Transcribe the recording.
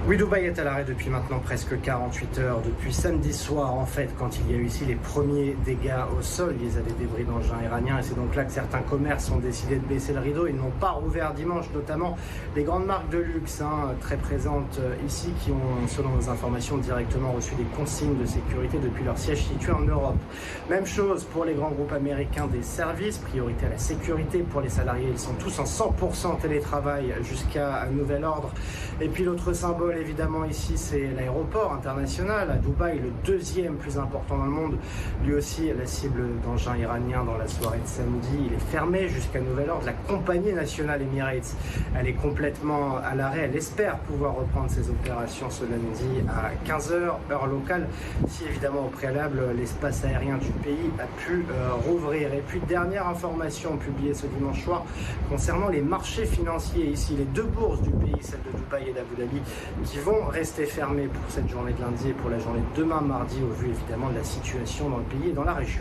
Oui, Dubaï est à l'arrêt depuis maintenant presque 48 heures, depuis samedi soir en fait, quand il y a eu ici les premiers dégâts au sol, liés à des débris d'engins iraniens, et c'est donc là que certains commerces ont décidé de baisser le rideau. Ils n'ont pas rouvert dimanche, notamment les grandes marques de luxe très présentes ici, qui ont, selon nos informations, directement reçu des consignes de sécurité depuis leur siège situé en Europe. Même chose pour les grands groupes américains des services, priorité à la sécurité pour les salariés, ils sont tous en 100% télétravail jusqu'à nouvel ordre. Et puis l'autre symbole évidemment ici, c'est l'aéroport international à Dubaï, le deuxième plus important dans le monde, lui aussi la cible d'engins iraniens dans la soirée de samedi. Il est fermé jusqu'à nouvel ordre. La compagnie nationale Emirates, elle est complètement à l'arrêt. Elle espère pouvoir reprendre ses opérations ce lundi à 15h, heure locale, si évidemment au préalable l'espace aérien du pays a pu rouvrir. Et puis dernière information publiée ce dimanche soir concernant les marchés financiers ici, les deux bourses du pays, celle de Dubaï et d'Abu Dhabi, qui vont rester fermés pour cette journée de lundi et pour la journée de demain mardi, au vu évidemment de la situation dans le pays et dans la région.